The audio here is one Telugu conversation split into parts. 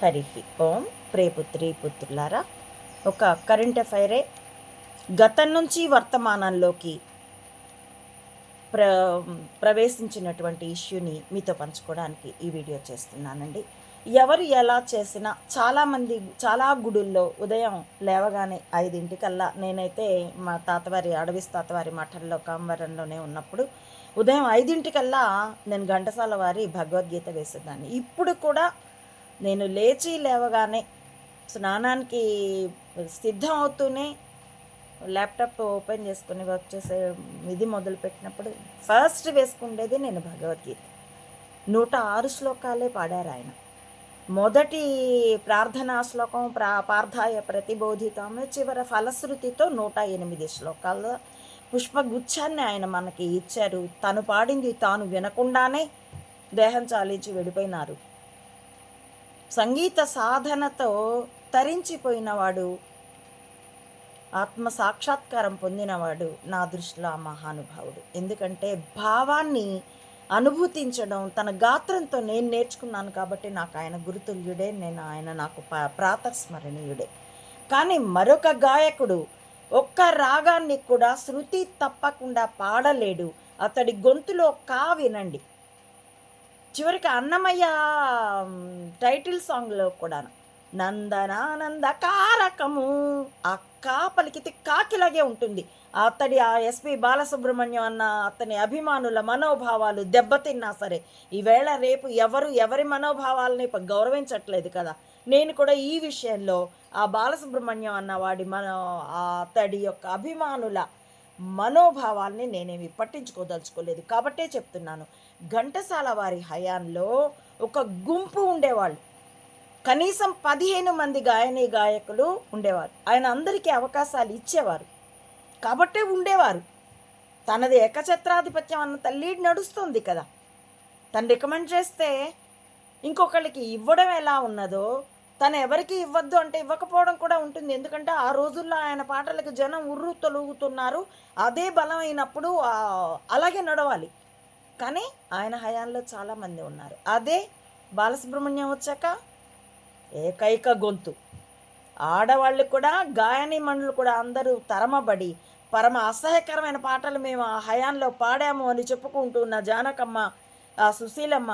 హరి ఓం. ప్రేపుత్రి పుత్రులారా, ఒక కరెంట్ అఫైరే గతం నుంచి వర్తమానంలోకి ప్రవేశించినటువంటి ఇష్యూని మీతో పంచుకోవడానికి ఈ వీడియో చేస్తున్నానండి. ఎవరు ఎలా చేసినా చాలామంది చాలా గుడుల్లో ఉదయం లేవగానే 5 నేనైతే మా తాతవారి అడవిస్ తాతవారి మఠంలో కామవరంలోనే ఉన్నప్పుడు ఉదయం 5 నేను ఘంటసాల వారి భగవద్గీత వేసేదాన్ని. ఇప్పుడు కూడా నేను లేచి లేవగానే స్నానానికి సిద్ధం అవుతూనే ల్యాప్టాప్ ఓపెన్ చేసుకుని వర్క్ చేసే ఇది మొదలుపెట్టినప్పుడు ఫస్ట్ వేసుకుండేది నేను భగవద్గీత. 106 శ్లోకాలే పాడారు ఆయన. మొదటి ప్రార్థనా శ్లోకం పార్థాయ ప్రతిబోధితాము, చివర ఫలశ్రుతితో 108 శ్లోకాల పుష్పగుచ్చాన్ని ఆయన మనకి ఇచ్చారు. తను పాడింది తాను వినకుండానే దేహం చాలించి వెళ్ళిపోయినారు. సంగీత సాధనతో తరించిపోయినవాడు, ఆత్మ సాక్షాత్కారం పొందినవాడు నా దృష్టిలో ఆ మహానుభావుడు. ఎందుకంటే భావాన్ని అనుభూతించడం తన గాత్రంతో నేను నేర్చుకున్నాను కాబట్టి నాకు ఆయన గురుతుల్యుడే, ఆయన నాకు ప్రాతస్మరణీయుడే. కానీ మరొక గాయకుడు ఒక్క రాగాన్ని కూడా శృతి తప్పకుండా పాడలేడు. అతడి గొంతులో వినండి. చివరికి అన్నమయ్య టైటిల్ సాంగ్లో కూడా నందనానంద కారకము ఆ పలికితే కాకిలాగే ఉంటుంది. అతడి ఆ ఎస్పి బాలసుబ్రహ్మణ్యం అన్న అతని అభిమానుల మనోభావాలు దెబ్బతిన్నా సరే, ఈవేళ రేపు ఎవరి మనోభావాలని గౌరవించట్లేదు కదా. నేను కూడా ఈ విషయంలో ఆ బాలసుబ్రహ్మణ్యం అన్నవాడి అతడి యొక్క అభిమానుల మనోభావాల్ని నేనేమి పట్టించుకోదలుచుకోలేదు. కాబట్టే చెప్తున్నాను, ఘంటసాల వారి హయాంలో ఒక గుంపు ఉండేవాళ్ళు. కనీసం 15 మంది గాయకులు ఉండేవారు. ఆయన అందరికీ అవకాశాలు ఇచ్చేవారు కాబట్టే ఉండేవారు. తనది ఏకఛత్రాధిపత్యం అన్న లీడ్ నడుస్తుంది కదా. తను రికమెండ్ చేస్తే ఇంకొకళ్ళకి ఇవ్వడం ఎలా ఉన్నదో తను ఎవరికి ఇవ్వద్దు అంటే ఇవ్వకపోవడం కూడా ఉంటుంది. ఎందుకంటే ఆ రోజుల్లో ఆయన పాటలకు జనం ఉర్రు తొలుగుతున్నారు. అదే బలమైనప్పుడు అలాగే నడవాలి. కానీ ఆయన హయాంలో చాలామంది ఉన్నారు. అదే బాలసుబ్రహ్మణ్యం వచ్చాక ఏకైక గొంతు. ఆడవాళ్ళు కూడా గాయని మండలు కూడా అందరూ తరమబడి పరమ అసహ్యకరమైన పాటలు మేము ఆ హయాంలో పాడాము అని చెప్పుకుంటూ ఉన్న జానకమ్మ, సుశీలమ్మ,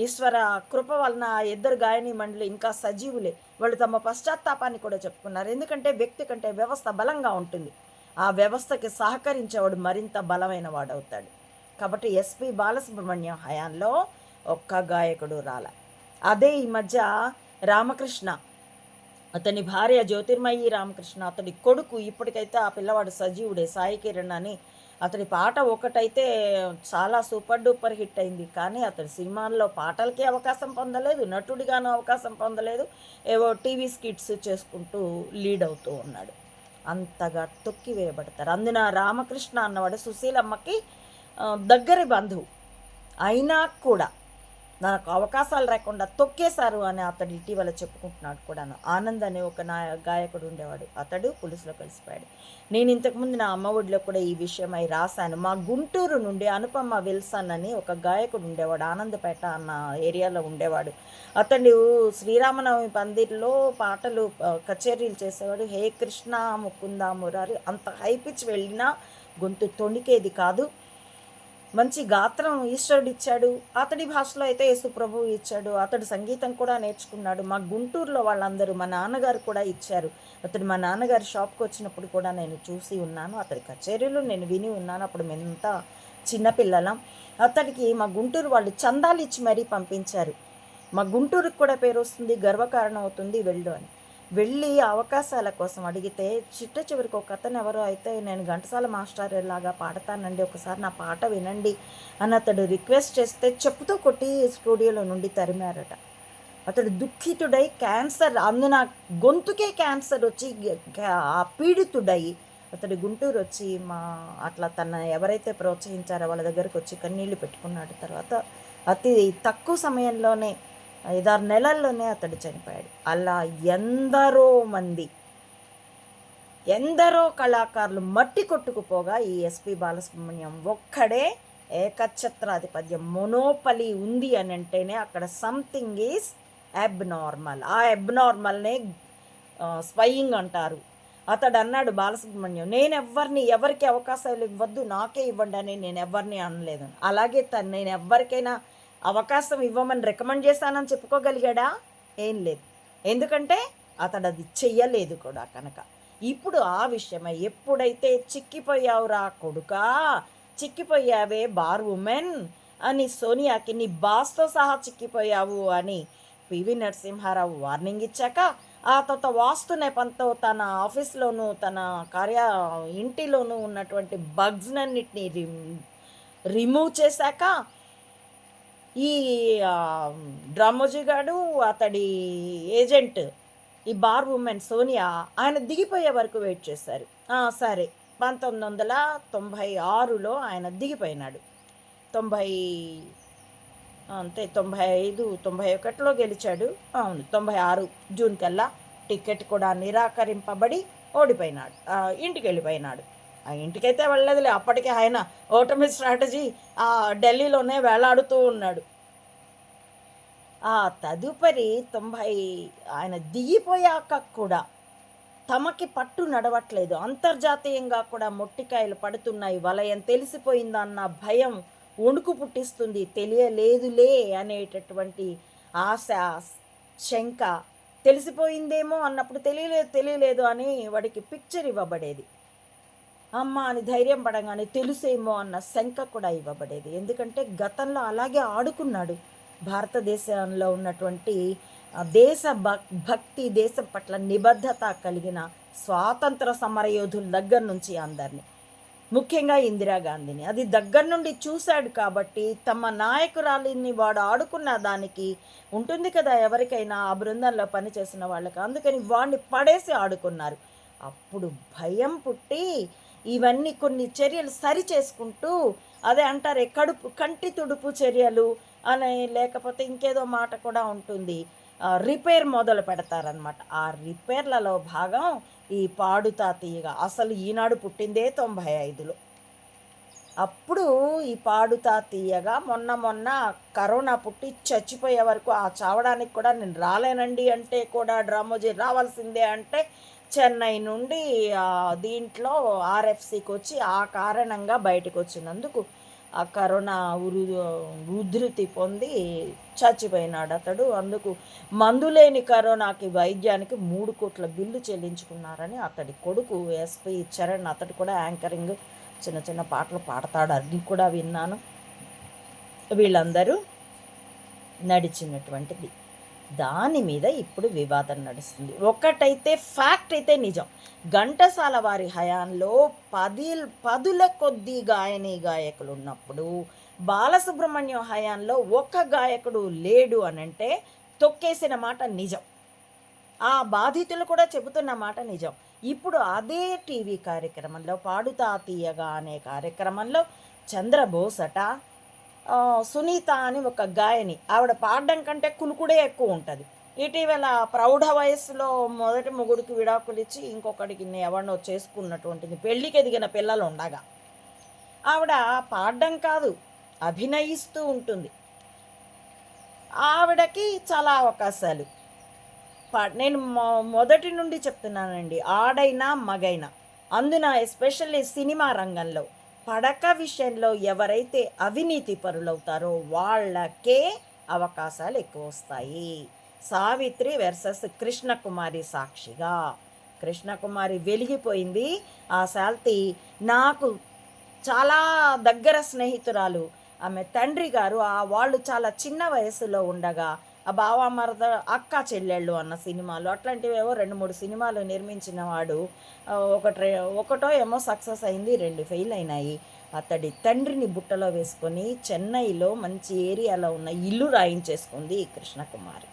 ఈశ్వర కృప వలన ఆ 2 గాయని మండలి ఇంకా సజీవులే. వాళ్ళు తమ పశ్చాత్తాపాన్ని కూడా చెప్పుకున్నారు. ఎందుకంటే వ్యక్తి కంటే వ్యవస్థ బలంగా ఉంటుంది. ఆ వ్యవస్థకి సహకరించేవాడు మరింత బలమైన వాడవుతాడు. కాబట్టి ఎస్పి బాలసుబ్రహ్మణ్యం హయాంలో ఒక్క గాయకుడు రాల. అదే ఈ మధ్య రామకృష్ణ, అతని భార్య జ్యోతిర్మయి రామకృష్ణ, అతడి కొడుకు, ఇప్పటికైతే ఆ పిల్లవాడు సజీవుడే, సాయి కిరణ్ అని. అతడి పాట ఒకటైతే చాలా సూపర్ డూపర్ హిట్ అయింది. కానీ అతడి సినిమాల్లో పాటలకి అవకాశం పొందలేదు, నటుడిగాను అవకాశం పొందలేదు. ఏవో టీవీ స్కిట్స్ చేసుకుంటూ లీడ్ అవుతూ ఉన్నాడు. అంతగా తొక్కి వేయబడతారు. అందున రామకృష్ణ అన్నవాడు సుశీలమ్మకి దగ్గరి బంధువు అయినా కూడా నాకు అవకాశాలు రాకుండా తొక్కేశారు అని అతడు ఇటీవల చెప్పుకుంటున్నాడు కూడాను. ఆనంద్ అనే ఒక గాయకుడు ఉండేవాడు, అతడు పులుసులో కలిసిపోయాడు. నేను ఇంతకుముందు నా అమ్మ ఒడిలో కూడా ఈ విషయమై రాశాను. మా గుంటూరు నుండి అనుపమ విల్సన్ అని ఒక గాయకుడు ఉండేవాడు, ఆనందపేట అన్న ఏరియాలో ఉండేవాడు. అతడు శ్రీరామనవమి పందిర్లో పాటలు కచేరీలు చేసేవాడు. హే కృష్ణ ముకుంద మురారి అంత హైపిచ్చి వెళ్ళినా గొంతు తొణికేది కాదు. మంచి గాత్రం ఈశ్వరుడు ఇచ్చాడు. అతడి భాషలో అయితే యేసు ప్రభువు ఇచ్చాడు. అతడు సంగీతం కూడా నేర్చుకున్నాడు. మా గుంటూరులో వాళ్ళందరూ, మా నాన్నగారు కూడా ఇచ్చారు. అతడు మా నాన్నగారి షాప్కి వచ్చినప్పుడు కూడా నేను చూసి ఉన్నాను. అతడి కచేరీలు నేను విని ఉన్నాను. అప్పుడు మేమంతా చిన్నపిల్లలం. అతడికి మా గుంటూరు వాళ్ళు చందాలు ఇచ్చి మరీ పంపించారు. మా గుంటూరుకి కూడా పేరు వస్తుంది, గర్వకారణం అవుతుంది వెళ్ళు అని. వెళ్ళి అవకాశాల కోసం అడిగితే చివరికి ఒక అతను ఎవరో అయితే నేను ఘంటసాల మాస్టర్ లాగా పాడతానండి, ఒకసారి నా పాట వినండి అని అతడు రిక్వెస్ట్ చేస్తే చెప్పుతో కొట్టి స్టూడియోలో నుండి తరిమారట. అతడు దుఃఖితుడై క్యాన్సర్, అందున గొంతుకే క్యాన్సర్ వచ్చి ఆ పీడితుడై అతడు గుంటూరు వచ్చి అట్లా తన ఎవరైతే ప్రోత్సహించారో వాళ్ళ దగ్గరకు వచ్చి కన్నీళ్లు పెట్టుకున్నాడు. తర్వాత అతి తక్కువ సమయంలోనే 5-6 నెలల్లోనే అతడు చనిపోయాడు. అలా ఎందరో కళాకారులు మట్టి కొట్టుకుపోగా ఈ ఎస్పి బాలసుబ్రహ్మణ్యం ఒక్కడే ఏకఛత్రాధిపత్యం, మొనోపలి ఉంది అని అంటేనే అక్కడ సంథింగ్ ఈజ్ అబ్నార్మల్. ఆ అబ్నార్మల్‌నే స్పయింగ్ అంటారు. అతడు అన్నాడు బాలసుబ్రహ్మణ్యం, ఎవరికి అవకాశాలు ఇవ్వద్దు, నాకే ఇవ్వండి అని నేనెవ్వరిని అనలేదు. అలాగే నేనెవ్వరికైనా అవకాశం ఇవ్వమని రికమెండ్ చేశానని చెప్పుకోగలిగాడా? ఏం లేదు. ఎందుకంటే అతడది చెయ్యలేదు కూడా కనుక. ఇప్పుడు ఆ విషయమై ఎప్పుడైతే చిక్కిపోయావురా కొడుకా, చిక్కిపోయావే బార్ వుమెన్ అని సోనియాకి నీ బాస్‌తో సహా చిక్కిపోయావు అని పివి నరసింహారావు వార్నింగ్ ఇచ్చాక, ఆ తర్వాత వాస్తు నెపంతో తన ఆఫీస్‌లోనూ, తన ఇంటిలోనూ ఉన్నటువంటి బగ్స్‌నన్నిటిని రిమూవ్ చేశాక, ఈ డ్రామోజీ గాడు, అతడి ఏజెంట్, ఈ బార్ వుమెన్ సోనియా ఆయన దిగిపోయే వరకు వెయిట్ చేశారు. సరే 1996లో ఆయన దిగిపోయినాడు. 90 అంతే 95, 91లో గెలిచాడు. అవును 96 జూన్ కల్లా టికెట్ కూడా నిరాకరింపబడి ఓడిపోయినాడు. ఇంటికెళ్ళిపోయినాడు. ఆ ఇంటికైతే వెళ్ళలేదులే, అప్పటికే ఆయన ఓటమి స్ట్రాటజీ ఢిల్లీలోనే వేలాడుతూ ఉన్నాడు. తదుపరి ఆయన దిగిపోయాక కూడా తమకి పట్టు నడవట్లేదు. అంతర్జాతీయంగా కూడా మొట్టికాయలు పడుతున్నాయి. వలయం తెలిసిపోయిందన్న భయం వణుకు పుట్టిస్తుంది. తెలియలేదులే అనేటటువంటి ఆశ, శంక, తెలిసిపోయిందేమో అన్నప్పుడు తెలియలేదు అని వాడికి పిక్చర్ ఇవ్వబడేది. అమ్మ అని ధైర్యం పడగానే తెలుసేమో అన్న శంక కూడా ఇవ్వబడేది. ఎందుకంటే గతంలో అలాగే ఆడుకున్నాడు. భారతదేశంలో ఉన్నటువంటి భక్తి, దేశం పట్ల నిబద్ధత కలిగిన స్వాతంత్ర సమరయోధుల దగ్గర నుంచి అందరినీ, ముఖ్యంగా ఇందిరాగాంధీని అది దగ్గర నుండి చూశాడు కాబట్టి తమ నాయకురాలిని వాడు ఆడుకున్న దానికి ఉంటుంది కదా ఎవరికైనా ఆ బృందంలో పనిచేసిన వాళ్ళకి, అందుకని వాడిని పడేసి ఆడుకున్నారు. అప్పుడు భయం పుట్టి ఇవన్నీ కొన్ని చర్యలు సరి చేసుకుంటూ, అదే అంటారే కంటి తుడుపు చర్యలు అని, లేకపోతే ఇంకేదో మాట కూడా ఉంటుంది, రిపేర్ మొదలు పెడతారనమాట. ఆ రిపేర్లలో భాగం ఈ పాడుతా తీయగా. అసలు ఈనాడు పుట్టిందే 95లో. అప్పుడు ఈ పాడుతా తీయగా మొన్న కరోనా పుట్టి చచ్చిపోయే వరకు, ఆ చావడానికి కూడా నేను రాలేనండి అంటే కూడా డ్రామోజీ రావాల్సిందే అంటే చెన్నై నుండి దీంట్లో ఆర్ఎఫ్సికి వచ్చి ఆ కారణంగా బయటకు వచ్చినందుకు ఆ కరోనా ఉధృతి పొంది చచ్చిపోయినాడు అతడు. అందుకు మందులేని కరోనాకి వైద్యానికి 3 కోట్ల బిల్లు చెల్లించుకున్నారని అతడి కొడుకు ఎస్పి చరణ్, అతడు కూడా యాంకరింగ్ చిన్న చిన్న పాటలు పాడతాడు, అది కూడా విన్నాను. వీళ్ళందరూ నడిచినటువంటిది. దాని మీద ఇప్పుడు వివాదం నడుస్తుంది. ఒకటైతే ఫ్యాక్ట్ అయితే నిజం, ఘంటసాల వారి హయాంలో పదుల కొద్దీ గాయకులు ఉన్నప్పుడు బాలసుబ్రహ్మణ్యం హయాంలో ఒక్క గాయకుడు లేడు అనంటే తొక్కేసిన మాట నిజం. ఆ బాధితులు కూడా చెబుతున్న మాట నిజం. ఇప్పుడు అదే టీవీ కార్యక్రమంలో పాడుతా తీయగా అనే కార్యక్రమంలో చంద్రబోసట, సునీత అని ఒక గాయని, ఆవిడ పాడడం కంటే కులుకుడే ఎక్కువ ఉంటుంది. ఇటీవల ప్రౌఢ వయస్సులో మొదటి మొగుడికి విడాకులు ఇచ్చి ఇంకొకడికి ఎవరినో చేసుకున్నటువంటిది, పెళ్ళికి ఎదిగిన పిల్లలు ఉండగా. ఆవిడ పాడడం కాదు, అభినయిస్తూ ఉంటుంది. ఆవిడకి చాలా అవకాశాలు. నేను మొదటి నుండి చెప్తున్నానండి, ఆడైనా మగైనా, అందున ఎస్పెషల్లీ సినిమా రంగంలో పడక విషయంలో ఎవరైతే అవినీతి పరులవుతారో వాళ్ళకే అవకాశాలు ఎక్కువ వస్తాయి. సావిత్రి వర్సెస్ కృష్ణకుమారి సాక్షిగా. కృష్ణకుమారి వెలిగిపోయింది. ఆ శాల్తి నాకు చాలా దగ్గర స్నేహితురాలు. ఆమె తండ్రి గారు వాళ్ళు చాలా చిన్న వయసులో ఉండగా ఆ బావ మరద అక్క చెల్లెళ్ళు అన్న సినిమాలు, అట్లాంటివేవో 2-3 సినిమాలు నిర్మించిన వాడు. ఒకటో ఏమో సక్సెస్ అయింది, 2 ఫెయిల్ అయినాయి. అతడి తండ్రిని బుట్టలో వేసుకొని చెన్నైలో మంచి ఏరియాలో ఉన్న ఇల్లు రాయించేసుకుంది కృష్ణకుమారి.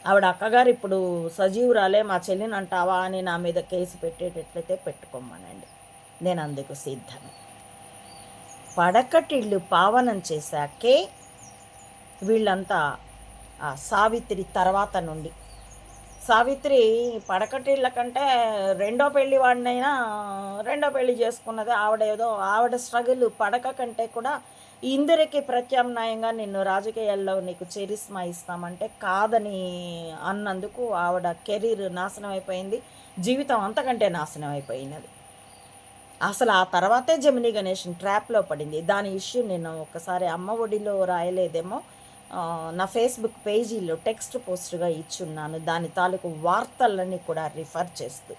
ఆవిడ అక్కగారు ఇప్పుడు సజీవురాలే, మా చెల్లిని అంటావా అని నా మీద కేసు పెట్టేటట్లయితే పెట్టుకోమనండి, నేను అందుకు సిద్ధం. పడకటిళ్ళు పావనం చేశాకే వీళ్ళంతా సావిత్రి తర్వాత నుండి, సావిత్రి పడకటిళ్ళ కంటే రెండో పెళ్ళి వాడినైనా రెండో పెళ్ళి చేసుకున్నది ఆవిడ. ఆవిడ స్ట్రగుల్ పడక కంటే కూడా ఇందిరకి ప్రత్యామ్నాయంగా నిన్ను రాజకీయాల్లో నీకు చరిస్మా ఇస్తామంటే కాదని అన్నందుకు ఆవిడ కెరీర్ నాశనం అయిపోయింది, జీవితం అంతకంటే నాశనం అయిపోయినది. అసలు ఆ తర్వాతే జమినీ గణేషన్ ట్రాప్లో పడింది. దాని ఇష్యూ నేను ఒకసారి అమ్మ ఒడిలో రాయలేదేమో, నా ఫేస్బుక్ పేజీలో టెక్స్ట్ పోస్ట్గా ఇచ్చున్నాను, దాని తాలూకు వార్తలన్నీ కూడా రిఫర్ చేస్తూ.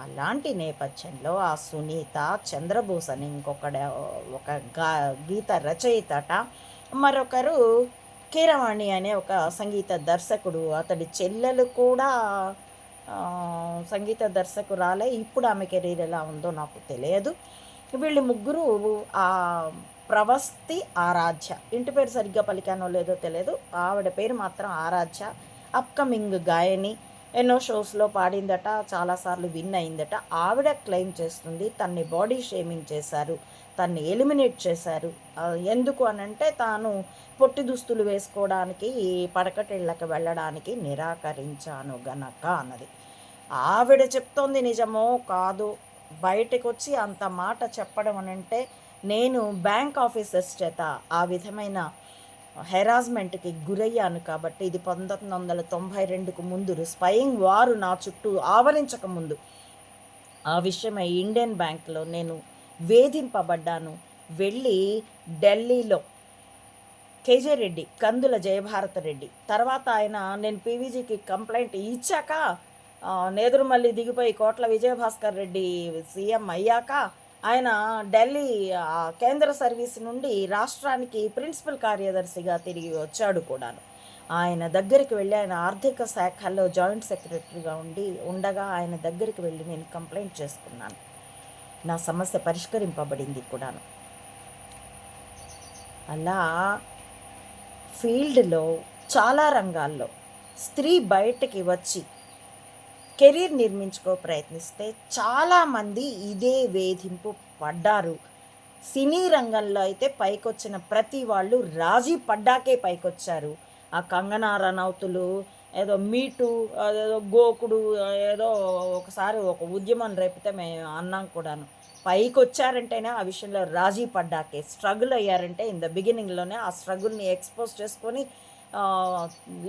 అలాంటి నేపథ్యంలో ఆ సునీత చంద్రబోస్ అని ఒక గీత రచయితట, మరొకరు కీరవాణి అనే ఒక సంగీత దర్శకుడు, అతడి చెల్లెలు కూడా సంగీత దర్శకురాలే. ఇప్పుడు ఆమె కెరీర్ ఎలా ఉందో నాకు తెలియదు. వీళ్ళు ముగ్గురు ఆ ప్రవస్తి ఆరాధ్య, ఇంటి పేరు సరిగ్గా పలికానో లేదో తెలియదు, ఆవిడ పేరు మాత్రం ఆరాధ్య, అప్కమింగ్ గాయని, ఎన్నో షోస్లో పాడిందట, చాలాసార్లు విన్ అయిందట. ఆవిడ క్లెయిమ్ చేస్తుంది తన్ని బాడీ షేమింగ్ చేశారు, తన్ని ఎలిమినేట్ చేశారు. ఎందుకు అనంటే తాను పొట్టి దుస్తులు వేసుకోవడానికి, పడకటిళ్ళకి వెళ్ళడానికి నిరాకరించాను గనక అన్నది. ఆవిడ చెప్తోంది నిజమో కాదు, బయటకు వచ్చి అంత మాట చెప్పడం అనంటే, నేను బ్యాంక్ ఆఫీసర్స్ చేత ఆ విధమైన హెరాస్మెంట్కి గురయ్యాను కాబట్టి, ఇది 1992కు ముందు స్పయింగ్ వారు నా చుట్టూ ఆవరించక ముందు ఆ విషయమై ఇండియన్ బ్యాంక్లో నేను వేధింపబడ్డాను. వెళ్ళి ఢిల్లీలో కేజే రెడ్డి, కందుల జయభారత రెడ్డి, తర్వాత ఆయన నేను పీవీజీకి కంప్లైంట్ ఇచ్చాక నేదురుమల్లి దిగిపోయి కోట్ల విజయభాస్కర్ రెడ్డి సీఎం అయ్యాక ఆయన ఢిల్లీ కేంద్ర సర్వీస్ నుండి రాష్ట్రానికి ప్రిన్సిపల్ కార్యదర్శిగా తిరిగి వచ్చాడు కూడాను. ఆయన దగ్గరికి వెళ్ళి, ఆయన ఆర్థిక శాఖల్లో జాయింట్ సెక్రటరీగా ఉండగా ఆయన దగ్గరికి వెళ్ళి నేను కంప్లైంట్ చేసుకున్నాను. నా సమస్య పరిష్కరింపబడింది కూడాను. అలా ఫీల్డ్లో చాలా రంగాల్లో స్త్రీ బయటకి వచ్చి కెరీర్ నిర్మించుకో ప్రయత్నిస్తే చాలామంది ఇదే వేధింపు పడ్డారు. సినీ రంగంలో అయితే పైకొచ్చిన ప్రతి వాళ్ళు రాజీ పడ్డాకే పైకొచ్చారు. ఆ కంగనా రనౌతులు ఏదో మీటు, ఏదో గోకుడు, ఏదో ఒకసారి ఒక ఉద్యమం రేపితే మేము అన్నాం కూడాను. పైకి వచ్చారంటేనే ఆ విషయంలో రాజీ పడ్డాకే, స్ట్రగుల్ అయ్యారంటే ఇన్ ద బిగినింగ్లోనే ఆ స్ట్రగుల్ని ఎక్స్పోజ్ చేసుకొని,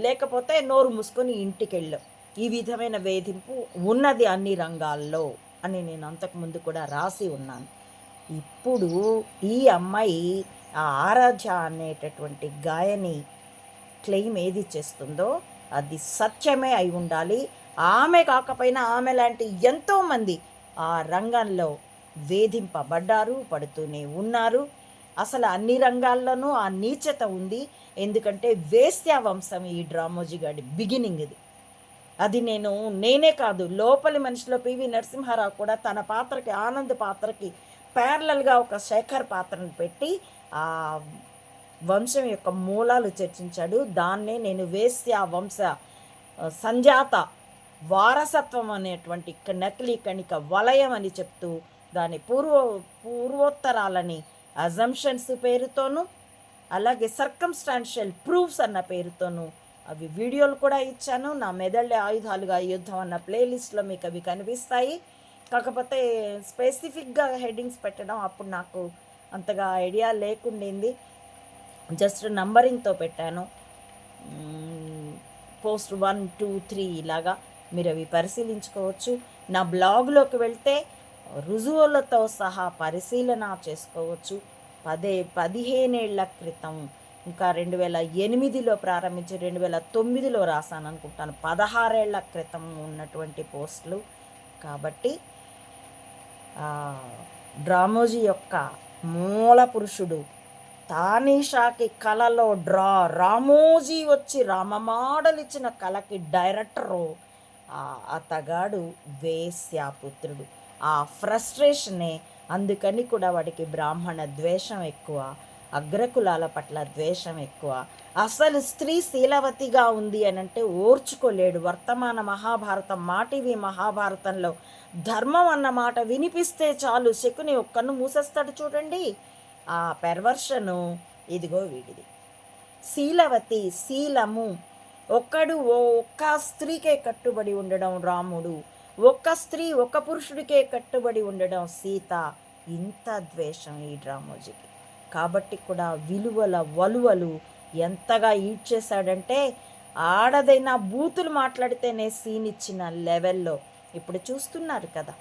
లేకపోతే నోరు మూసుకొని ఇంటికి వెళ్ళాం. ఈ విధమైన వేధింపు ఉన్నది అన్ని రంగాల్లో అని నేను అంతకుముందు కూడా రాసి ఉన్నాను. ఇప్పుడు ఈ అమ్మాయి ఆ ఆరాధ్య అనేటటువంటి గాయని క్లెయిమ్ ఏది చేస్తుందో అది సత్యమే అయి ఉండాలి. ఆమె కాకపోయినా ఆమె లాంటి ఎంతోమంది ఆ రంగంలో వేధింపబడ్డారు, పడుతూనే ఉన్నారు. అసలు అన్ని రంగాల్లోనూ ఆ నీచత ఉంది. ఎందుకంటే వేశ్యా వంశం ఈ డ్రామోజీ గాడి బిగినింగ్ ఇది. అది నేనే కాదు, లోపలి మనిషిలో పివి నరసింహారావు కూడా తన పాత్రకి, ఆనంద్ పాత్రకి ప్యారలల్గా ఒక శేఖర్ పాత్రను పెట్టి ఆ వంశం యొక్క మూలాలు చర్చించాడు. దాన్నే నేను వేశ్యా వంశ సంజాత వారసత్వం అనేటువంటి నకిలీ కణిక వలయం అని చెప్తూ దాని పూర్వోత్తరాలని అజంప్షన్స్ పేరుతోనూ, అలాగే సర్కమ్స్టాన్షియల్ ప్రూఫ్స్ అన్న పేరుతోనూ అవి వీడియోలు కూడా ఇచ్చాను. నా మెదళ్ళే ఆయుధాలుగా యుద్ధం అన్న ప్లేలిస్ట్లో మీకు అవి కనిపిస్తాయి. కాకపోతే స్పెసిఫిక్గా హెడ్డింగ్స్ పెట్టడం అప్పుడు నాకు అంతగా ఐడియా లేకుండింది, జస్ట్ నంబరింగ్తో పెట్టాను. పోస్ట్ 1, 2, 3 ఇలాగా మీరు అవి పరిశీలించుకోవచ్చు. నా బ్లాగ్లోకి వెళ్తే రుజువులతో సహా పరిశీలన చేసుకోవచ్చు. 15 ఏళ్ల క్రితం, ఇంకా 2008లో ప్రారంభించి 2009లో రాశాను అనుకుంటాను, 16 ఏళ్ల క్రితం ఉన్నటువంటి పోస్టులు. కాబట్టి డ్రామోజీ యొక్క మూల పురుషుడు తానీషాకి కళలో రామోజీ వచ్చి రామమాడలిచ్చిన కళకి డైరెక్టరు అతగాడు వేశ్యాపుత్రుడు. ఆ ఫ్రస్ట్రేషనే, అందుకని కూడా వాడికి బ్రాహ్మణ ద్వేషం ఎక్కువ, అగ్రకులాల పట్ల ద్వేషం ఎక్కువ. అసలు స్త్రీ శీలవతిగా ఉంది అని అంటే ఓర్చుకోలేడు. వర్తమాన మహాభారతం, మాటివి మహాభారతంలో ధర్మం అన్న మాట వినిపిస్తే చాలు శకుని ఒక్కను మూసేస్తాడు చూడండి. ఆ పెర్వర్షను ఇదిగో వీడిది. శీలవతి, శీలము, ఒక్క స్త్రీకే కట్టుబడి ఉండడం రాముడు, ఒక్క స్త్రీ ఒక పురుషుడికే కట్టుబడి ఉండడం సీత. ఇంత ద్వేషం ఈ డ్రామోజీకి. కాబట్టి కూడా విలువల వలువలు ఎంతగా ఈడ్చేశాడంటే ఆడదైనా బూతులు మాట్లాడితేనే సీన్ ఇచ్చిన లెవెల్లో ఇప్పుడు చూస్తున్నారు కదా.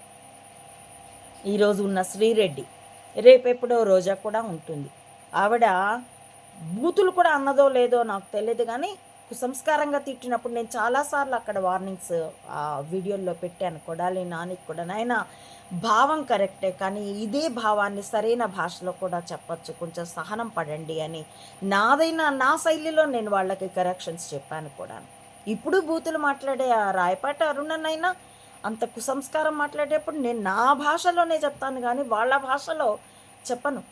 ఈరోజు ఉన్న శ్రీరెడ్డి, రేపెప్పుడో రోజా కూడా ఉంటుంది. ఆవిడ బూతులు కూడా అన్నదో లేదో నాకు తెలియదు, కానీ కుసంస్కారంగా తిట్టినప్పుడు నేను చాలాసార్లు అక్కడ వార్నింగ్స్ ఆ వీడియోల్లో పెట్టాను. కొడాలి నానికి కూడా, నాయన భావం కరెక్టే, కానీ ఇదే భావాన్ని సరైన భాషలో కూడా చెప్పచ్చు, కొంచెం సహనం పడండి అని నాదైనా నా శైలిలో నేను వాళ్ళకి కరెక్షన్స్ చెప్పాను కూడా. ఇప్పుడు బూతులు మాట్లాడే ఆ రాయపాటి అరుణనైనా అంత కుసంస్కారం మాట్లాడేటప్పుడు నేను నా భాషలోనే చెప్తాను, కానీ వాళ్ళ భాషలో చెప్పను.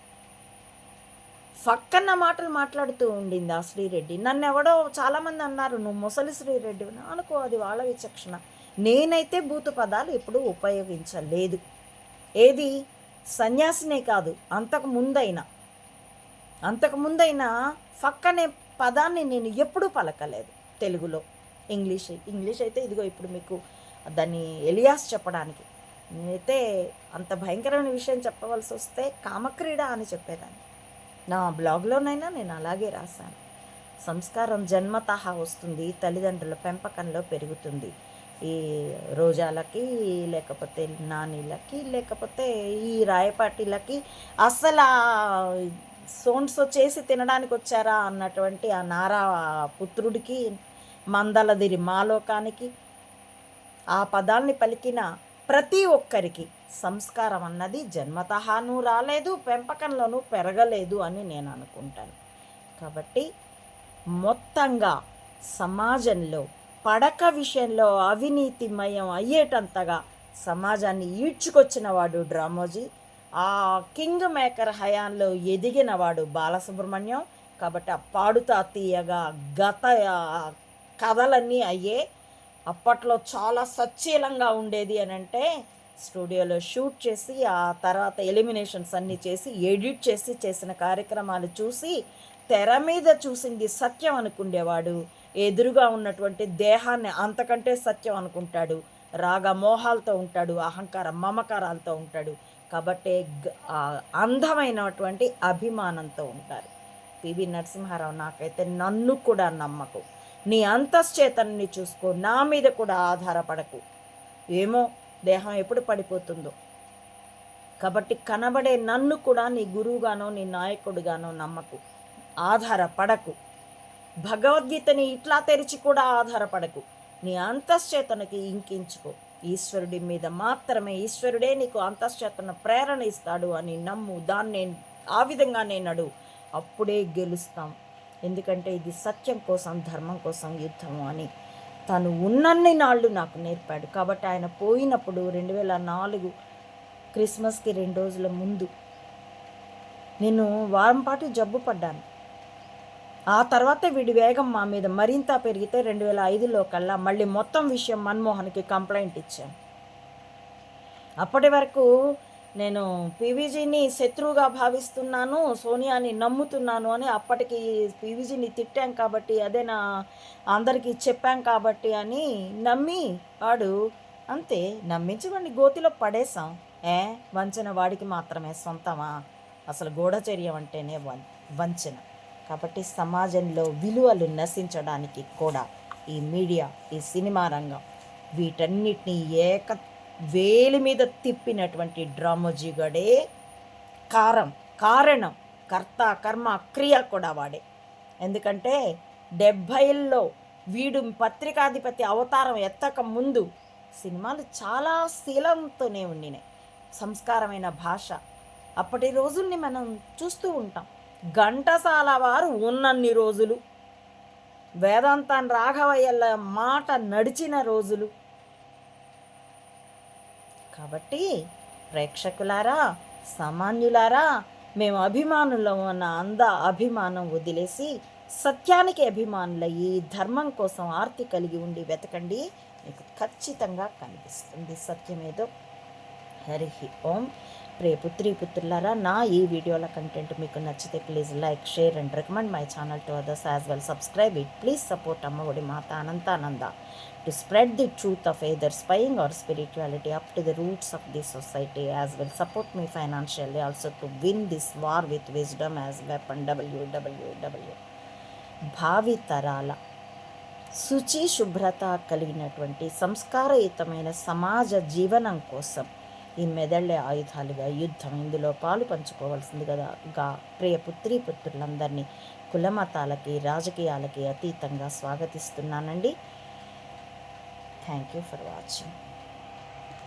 ఫక్కన్న మాటలు మాట్లాడుతూ ఉండింది ఆ శ్రీరెడ్డి. నన్ను ఎవడో చాలామంది అన్నారు, నువ్వు ముసలి శ్రీరెడ్డి అనుకో, అది వాళ్ళ విచక్షణ. నేనైతే బూతు పదాలు ఎప్పుడూ ఉపయోగించలేదు. ఏది సన్యాసినే కాదు, అంతకు ముందైనా ఫక్ అనే పదాన్ని నేను ఎప్పుడూ పలకలేదు తెలుగులో. ఇంగ్లీష్ అయితే ఇదిగో ఇప్పుడు మీకు దాన్ని ఎలియాస్ చెప్పడానికి. నేనైతే అంత భయంకరమైన విషయం చెప్పవలసి వస్తే కామక్రీడ అని చెప్పేదాన్ని. నా బ్లాగ్లోనైనా నేను అలాగే రాశాను. సంస్కారం జన్మతహ వస్తుంది, తల్లిదండ్రుల పెంపకంలో పెరుగుతుంది. ఈ రోజాలకి, లేకపోతే నానీలకి, లేకపోతే ఈ రాయపాటిలకి అస్సలు సోన్సో చేసి తినడానికి వచ్చారా అన్నటువంటి ఆ నారా పుత్రుడికి, మందలదిరి మాలోకానికి ఆ పదాల్ని పలికిన ప్రతి ఒక్కరికి సంస్కారం అన్నది జన్మతహాను రాలేదు, పెంపకంలోనూ పెరగలేదు అని నేను అనుకుంటాను. కాబట్టి మొత్తంగా సమాజంలో పడక విషయంలో అవినీతిమయం అయ్యేటంతగా సమాజాన్ని ఈడ్చుకొచ్చిన వాడు డ్రామోజీ. ఆ కింగ్ మేకర్ హయాంలో ఎదిగినవాడు బాలసుబ్రహ్మణ్యం. కాబట్టి ఆ పాడుతా తీయగా గత కథలన్నీ అయ్యే. అప్పట్లో చాలా సచ్చీలంగా ఉండేది అని అంటే స్టూడియోలో షూట్ చేసి ఆ తర్వాత ఎలిమినేషన్స్ అన్నీ చేసి ఎడిట్ చేసి చేసిన కార్యక్రమాలు చూసి తెర మీద చూసింది సత్యం అనుకుండేవాడు. ఎదురుగా ఉన్నటువంటి దేహాన్ని అంతకంటే సత్యం అనుకుంటాడు. రాగమోహాలతో ఉంటాడు, అహంకార మమకారాలతో ఉంటాడు. కాబట్టి అందమైనటువంటి అభిమానంతో ఉంటారు. పివి నరసింహారావు, నాకైతే నన్ను కూడా నమ్మకు, నీ అంతశ్చేతన్ని చూసుకో, నా మీద కూడా ఆధారపడకు. ఏమో దేహం ఎప్పుడు పడిపోతుందో. కాబట్టి కనబడే నన్ను కూడా నీ గురువుగానో నీ నాయకుడిగానో నమ్మకు, ఆధారపడకు. భగవద్గీతని ఇట్లా తెరిచి కూడా ఆధారపడకు. నీ అంతశ్చేతనకి ఇంకించుకో. ఈశ్వరుడి మీద మాత్రమే, ఈశ్వరుడే నీకు అంతశ్చేతన ప్రేరణ ఇస్తాడు అని నమ్ము. దాన్ని ఆ విధంగానే నడు, అప్పుడే గెలుస్తాం. ఎందుకంటే ఇది సత్యం కోసం, ధర్మం కోసం యుద్ధము అని తను ఉన్నన్ని నాళ్ళు నాకు నేర్పాడు. కాబట్టి ఆయన పోయినప్పుడు 2004 క్రిస్మస్కి 2 రోజుల ముందు నేను వారం పాటు జబ్బు పడ్డాను. ఆ తర్వాత వీడి వేగం మా మీద మరింత పెరిగితే 2005లో కల్లా మళ్ళీ మొత్తం విషయం మన్మోహన్కి కంప్లైంట్ ఇచ్చాను. అప్పటి వరకు నేను పీవీజీని శత్రువుగా భావిస్తున్నాను, సోనియాని నమ్ముతున్నాను అని అప్పటికి పీవీజీని తిట్టాం కాబట్టి, అదే నా అందరికీ చెప్పాం కాబట్టి అని నమ్మి వాడు అంతే నమ్మించి గోతిలో పడేసాం. వంచన వాడికి మాత్రమే సొంతమా? అసలు గూఢచర్యం అంటేనే వంచన. కాబట్టి సమాజంలో విలువలు నశించడానికి కూడా ఈ మీడియా, ఈ సినిమా రంగం వీటన్నిటినీ వేలి మీద తిప్పినటువంటి డ్రామోజీగడే కారణం. కర్త కర్మ క్రియ కూడా వాడే. ఎందుకంటే 70ల్లో వీడు పత్రికాధిపతి అవతారం ఎత్తక ముందు సినిమాలు చాలా శీలంతోనే ఉండినాయి. సంస్కారమైన భాష. అప్పటి రోజుల్ని మనం చూస్తూ ఉంటాం. ఘంటసాల వారు ఉన్నన్ని రోజులు, వేదాంతాన్ రాఘవయ్యల మాట నడిచిన రోజులు. కాబట్టి ప్రేక్షకులారా, సామాన్యులారా, మేము అభిమానులం అన్న అభిమానం వదిలేసి సత్యానికి అభిమానులయ్యి ధర్మం కోసం ఆర్తి కలిగి ఉండి వెతకండి, మీకు ఖచ్చితంగా కనిపిస్తుంది సత్యమేదో. హరి ఓం. ప్రియ పుత్రి పుత్రులారా, నా ఈ వీడియోల కంటెంట్ మీకు నచ్చితే please like, share and recommend my channel to others as well. Subscribe it. Please support అమ్మఒడి Mata Anantananda to spread the truth of either spying or spirituality up to the roots of the society as well. Support me financially also to win this war with wisdom as weapon. www. భావి తరాల శుచి శుభ్రత కలిగినటువంటి సంస్కారయుతమైన సమాజ జీవనం కోసం ఈ మెదళ్ళే ఆయుధాలుగా యుద్ధం ఇందులో పాలు పంచుకోవాల్సింది కదా ప్రియ పుత్రి పుత్రులందరినీ కులమతాలకి రాజకీయాలకి అతీతంగా స్వాగతిస్తున్నానండి. Thank you for watching.